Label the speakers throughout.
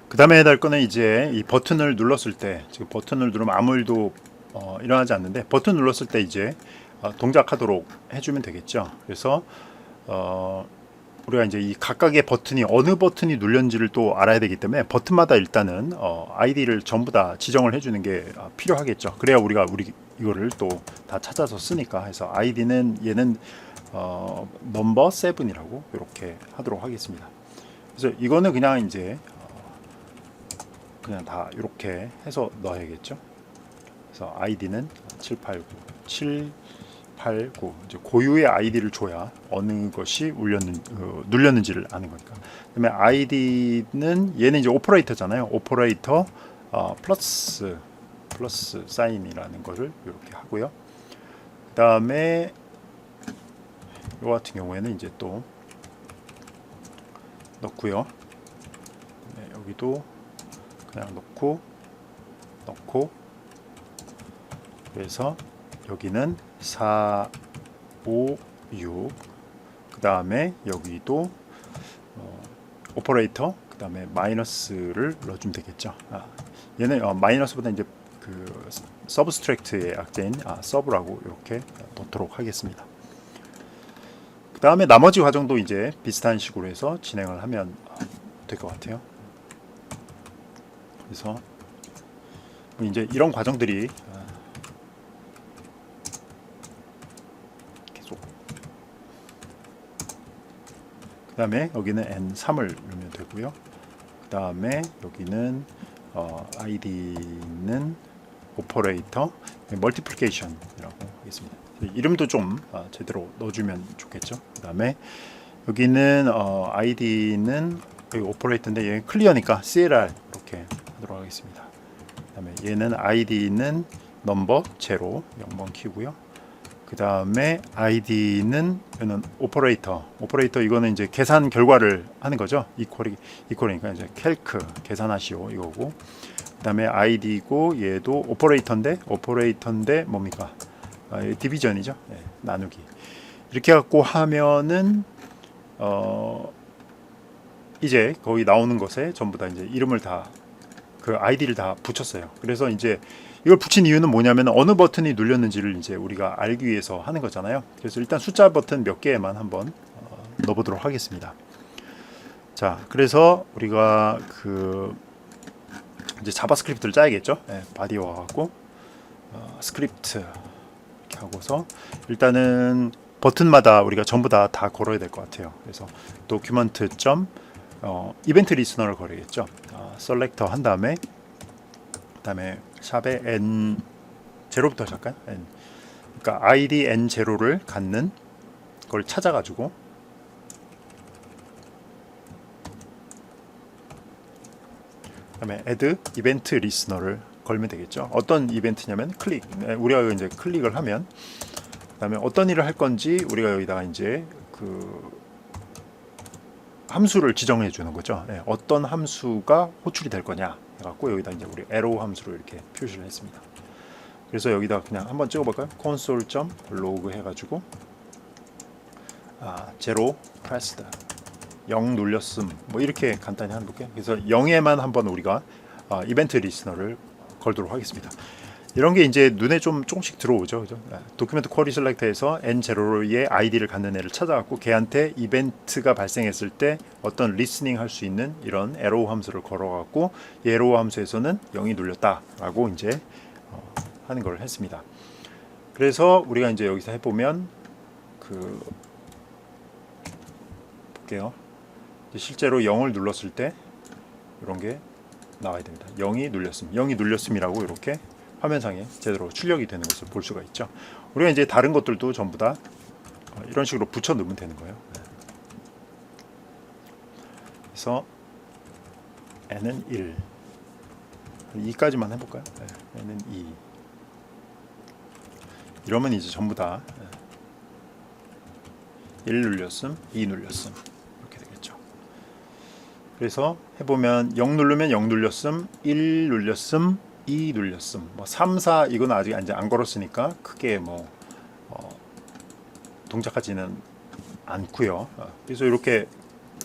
Speaker 1: 그 다음에 해야 될 거는 이제 이 버튼을 눌렀을 때, 지금 버튼을 누르면 아무 일도 일어나지 않는데, 버튼 눌렀을 때 이제 동작하도록 해주면 되겠죠. 그래서 우리가 이제 이 각각의 버튼이 어느 버튼이 눌렸는지를 또 알아야 되기 때문에 버튼마다 일단은 아이디를 전부 다 지정을 해주는 게 필요하겠죠. 그래야 우리가 이거를 또 다 찾아서 쓰니까. 해서 아이디는 얘는 넘버 7이라고 이렇게 하도록 하겠습니다. 그래서 이거는 그냥 이제 그냥 다 이렇게 해서 넣어야겠죠. 그래서 아이디는 789 789 이제 고유의 아이디를 줘야 어느 것이 눌렸는지를 아는 거니까. 그다음에 아이디는 얘는 이제 오퍼레이터잖아요. 오퍼레이터 플러스 사인이라는 것을 이렇게 하고요. 그다음에 이 같은 경우에는 이제 또 넣고요. 네, 여기도 그냥 넣고 그래서 여기는 4, 5, 6 그 다음에 여기도 오퍼레이터 그 다음에 마이너스를 넣어주면 되겠죠. 얘는 마이너스보다 이제 그 서브스트랙트의 약자인 서브라고 이렇게 넣도록 하겠습니다. 그 다음에 나머지 과정도 이제 비슷한 식으로 해서 진행을 하면 될 것 같아요. 그래서 이제 이런 과정들이 계속, 그 다음에 여기는 N3을 넣으면 되고요. 그 다음에 여기는 ID는 오퍼레이터 멀티플리케이션이라고 하겠습니다. 이름도 좀 제대로 넣어주면 좋겠죠. 그 다음에 여기는 ID는 여기 오퍼레이터인데 얘는 클리어니까 CLR 이렇게 하도록 하겠습니다. 그 다음에 얘는 ID는 넘버 제로 0번 키고요. 그 다음에 ID는 얘는 오퍼레이터 이거는 이제 계산 결과를 하는 거죠. 이퀄이니까 이제 캘크 계산하시오 이거고. 그 다음에 ID고 얘도 오퍼레이터인데 뭡니까? 디비전이죠. 네, 나누기. 이렇게 갖고 하면은 이제 거기 나오는 것에 전부 다 이제 이름을 다 그 아이디를 다 붙였어요. 그래서 이제 이걸 붙인 이유는 뭐냐면 어느 버튼이 눌렸는지를 이제 우리가 알기 위해서 하는 거잖아요. 그래서 일단 숫자 버튼 몇 개만 한번 넣어보도록 하겠습니다. 자, 그래서 우리가 그 이제 자바스크립트를 짜야겠죠. 네, 바디와 갖고 스크립트 이렇게 하고서 일단은 버튼마다 우리가 전부 다 걸어야 될 것 같아요. 그래서 도큐먼트 이벤트 리스너를 걸어야겠죠. 셀렉터 한 다음에 그다음에 샵에 n 제로부터 잠깐 n 그러니까 id n0를 갖는 걸 찾아가지고 그다음에 add 이벤트 리스너를 걸면 되겠죠. 어떤 이벤트냐면 클릭. 우리가 이제 클릭을 하면 그다음에 어떤 일을 할 건지 우리가 여기다가 이제 그 함수를 지정해 주는 거죠. 네, 어떤 함수가 호출이 될 거냐 해갖고 여기다 이제 우리 arrow 함수로 이렇게 표시를 했습니다. 그래서 여기다 그냥 한번 찍어볼까요? console.log 해가지고 제로 pressed 0 눌렸음 뭐 이렇게 간단히 해볼게요. 그래서 0에만 한번 우리가 이벤트 리스너를 걸도록 하겠습니다. 이런 게 이제 눈에 좀 조금씩 들어오죠. 그죠? 도큐멘트 쿼리 셀렉터에서 n0의 아이디를 갖는 애를 찾아갖고 걔한테 이벤트가 발생했을 때 어떤 리스닝 할 수 있는 이런 arrow 함수를 걸어갖고 이 arrow 함수에서는 0이 눌렸다라고 이제 하는 걸 했습니다. 그래서 우리가 이제 여기서 해보면 볼게요. 실제로 0을 눌렀을 때 이런 게 나와야 됩니다. 0이 눌렸음이라고 이렇게 화면상에 제대로 출력이 되는 것을 볼 수가 있죠. 우리가 이제 다른 것들도 전부 다 이런 식으로 붙여 넣으면 되는 거예요. 그래서 n은 1, 2까지만 해볼까요? n은 2. 이러면 이제 전부 다 1 눌렸음, 2 눌렸음 이렇게 되겠죠. 그래서 해보면 0 누르면 0 눌렸음, 1 눌렸음, 2 눌렸음, 뭐 3, 4 이건 아직 이제 안 걸었으니까 크게 뭐 동작하지는 않고요. 그래서 이렇게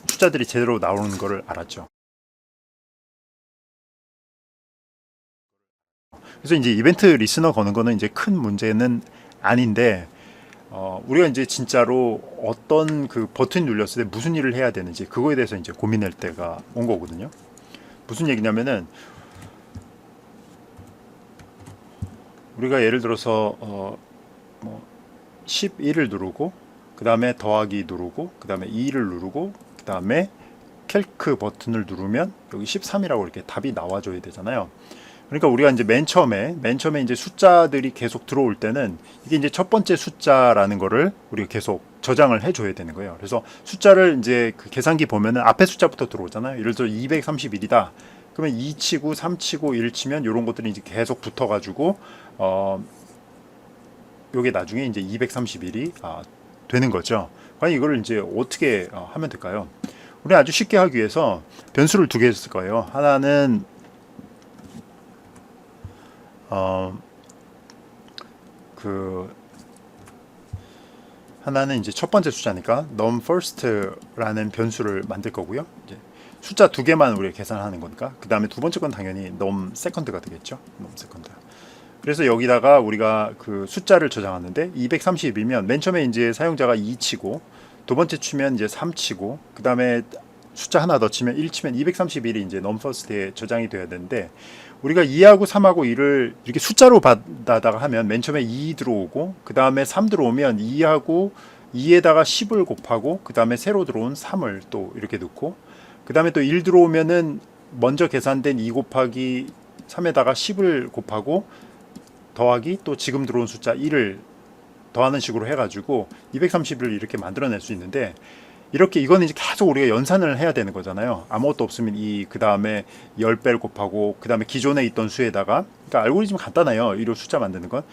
Speaker 1: 숫자들이 제대로 나오는 것을 알았죠. 그래서 이제 이벤트 리스너 거는 거는 이제 큰 문제는 아닌데 우리가 이제 진짜로 어떤 그 버튼 눌렸을 때 무슨 일을 해야 되는지 그거에 대해서 이제 고민할 때가 온 거거든요. 무슨 얘기냐면은 우리가 예를 들어서 뭐 11을 누르고 그 다음에 더하기 누르고 그 다음에 2를 누르고 그 다음에 캘크 버튼을 누르면 여기 13이라고 이렇게 답이 나와줘야 되잖아요. 그러니까 우리가 이제 맨 처음에 이제 숫자들이 계속 들어올 때는 이게 이제 첫 번째 숫자라는 거를 우리가 계속 저장을 해줘야 되는 거예요. 그래서 숫자를 이제 그 계산기 보면은 앞에 숫자부터 들어오잖아요. 예를 들어 231이다. 그러면 2 치고 3 치고 1 치면 이런 것들이 이제 계속 붙어가지고 요게 나중에 이제 231이 되는 거죠. 과연 이거를 이제 어떻게 하면 될까요? 우리 아주 쉽게 하기 위해서 변수를 두 개 쓸 거예요. 하나는 하나는 이제 첫 번째 숫자니까 num first라는 변수를 만들 거고요. 이제 숫자 두 개만 우리가 계산하는 거니까 그 다음에 두 번째 건 당연히 num second가 되겠죠. num second. 그래서 여기다가 우리가 그 숫자를 저장하는데 230이면 맨 처음에 이제 사용자가 2 치고 두 번째 치면 이제 3 치고 그 다음에 숫자 하나 더 치면 1 치면 231이 이제 num first에 저장이 돼야 되는데 우리가 2하고 3하고 1을 이렇게 숫자로 받아다가 하면 맨 처음에 2 들어오고 그 다음에 3 들어오면 2하고 2에다가 10을 곱하고 그 다음에 새로 들어온 3을 또 이렇게 넣고 그 다음에 또 1 들어오면은 먼저 계산된 2 곱하기 3에다가 10을 곱하고 더하기 또 지금 들어온 숫자 1을 더하는 식으로 해가지고 230을 이렇게 만들어낼 수 있는데 이렇게 이거는 이제 계속 우리가 연산을 해야 되는 거잖아요. 아무것도 없으면 그 다음에 10배를 곱하고 그 다음에 기존에 있던 수에다가 그러니까 알고리즘 간단해요. 이로 숫자 만드는 건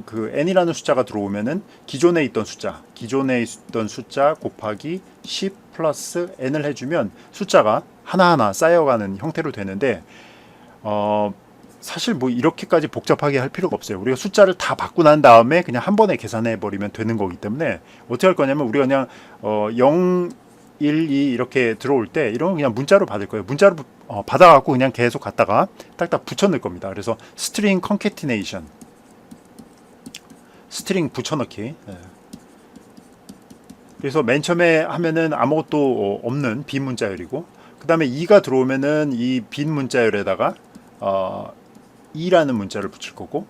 Speaker 1: 그 n이라는 숫자가 들어오면은 기존에 있던 숫자 곱하기 10 플러스 n을 해주면 숫자가 하나하나 쌓여가는 형태로 되는데 사실 뭐 이렇게까지 복잡하게 할 필요가 없어요. 우리가 숫자를 다 받고 난 다음에 그냥 한 번에 계산해 버리면 되는 거기 때문에 어떻게 할 거냐면 우리가 그냥 0, 1, 2 이렇게 들어올 때 이런 건 그냥 문자로 받을 거예요. 문자로 받아갖고 그냥 계속 갖다가 딱딱 붙여 넣을 겁니다. 그래서 string concatenation, 스트링 붙여넣기. 그래서 맨 처음에 하면은 아무것도 없는 빈 문자열이고 그 다음에 2가 들어오면은 이 빈 문자열에다가 2라는 문자를 붙일 거고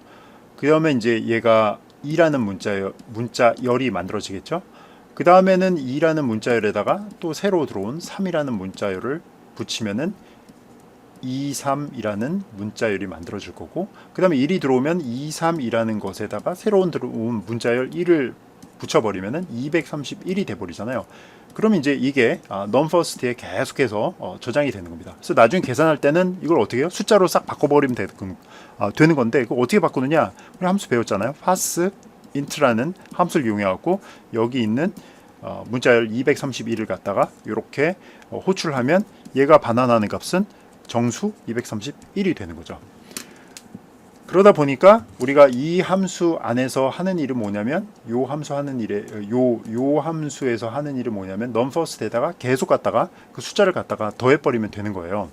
Speaker 1: 그 다음에 이제 얘가 2라는 문자열이 만들어지겠죠. 그 다음에는 2라는 문자열에다가 또 새로 들어온 3이라는 문자열을 붙이면은 2, 3이라는 문자열이 만들어질 거고 그 다음에 1이 들어오면 2, 3이라는 것에다가 새로운 들어온 문자열 1을 붙여버리면은 231이 돼버리잖아요. 그러면 이제 이게 num first에 계속해서 저장이 되는 겁니다. 그래서 나중에 계산할 때는 이걸 어떻게 해요? 숫자로 싹 바꿔버리면 되는 건데 그거 어떻게 바꾸느냐? 우리 함수 배웠잖아요. pass int라는 함수를 이용해갖고 여기 있는 문자열 231을 갖다가 이렇게 호출하면 얘가 반환하는 값은 정수 231이 되는 거죠. 그러다 보니까 우리가 이 함수 안에서 하는 일은 뭐냐면 요 함수에서 하는 일은 뭐냐면 num first에다가 계속 갖다가 그 숫자를 갖다가 더해버리면 되는 거예요.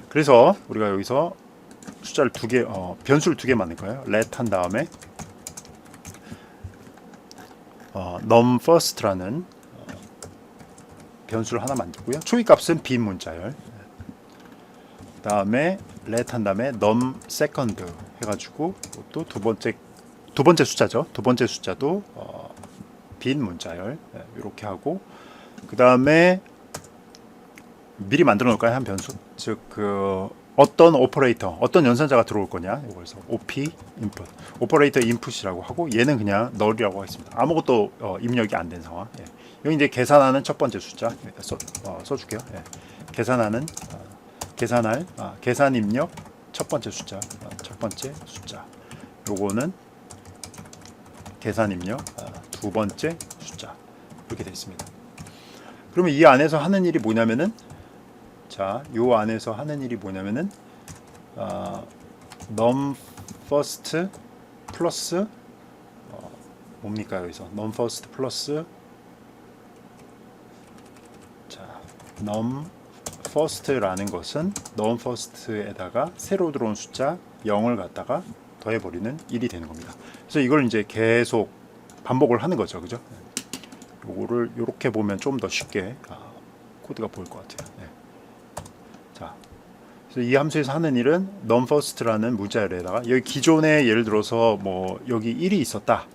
Speaker 1: 그래서 우리가 여기서 숫자를 변수를 두 개 만들 거예요. let 한 다음에 num first라는 변수를 하나 만들고요. 초기값은 빈 문자열. 그 다음에 let 한 다음에 num second 해가지고 또 두 번째 숫자죠. 두 번째 숫자도 빈 문자열 이렇게 하고 그 다음에 미리 만들어 놓을까요? 한 변수. 즉 어떤 오퍼레이터, 어떤 연산자가 들어올 거냐. 이거에서 op input, 오퍼레이터 인풋이라고 하고 얘는 그냥 null이라고 하겠습니다. 아무것도 입력이 안 된 상황. 여기 이제 계산하는 첫 번째 숫자 써줄게요. 계산 입력 첫 번째 숫자, 요거는 계산 입력 두 번째 숫자 이렇게 되어 있습니다. 그러면 이 안에서 하는 일이 뭐냐면은 num first 플러스 뭡니까 여기서 num first 플러스 num first라는 것은 num first에다가 새로 들어온 숫자 0을 갖다가 더해버리는 1이 되는 겁니다. 그래서 이걸 이제 계속 반복을 하는 거죠. 그죠? 요거를 이렇게 보면 좀 더 쉽게 코드가 보일 것 같아요. 네. 자, 그래서 이 함수에서 하는 일은 non-first라는 문자열에다가 여기 기존에 예를 들어서 뭐 여기 1이 있었다.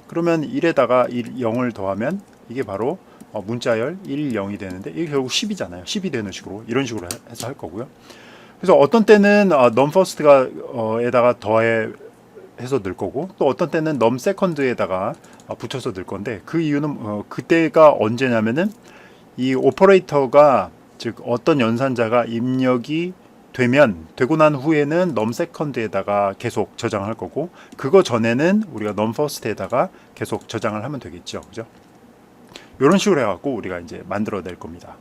Speaker 1: 그러면 1에다가 0을 더하면 이게 바로 문자열 1, 0이 되는데 이게 결국 10이잖아요. 10이 되는 식으로 이런 식으로 해서 할 거고요. 그래서 어떤 때는 non-first가 에다가 해서 넣을 거고 또 어떤 때는 non-second에다가 붙여서 넣을 건데 그 이유는 그때가 언제냐면은 이 오퍼레이터가 즉 어떤 연산자가 입력이 되고 난 후에는 non-second에다가 계속 저장할 거고 그거 전에는 우리가 non-first에다가 계속 저장을 하면 되겠죠. 그죠? 이런 식으로 해갖고 우리가 이제 만들어낼 겁니다.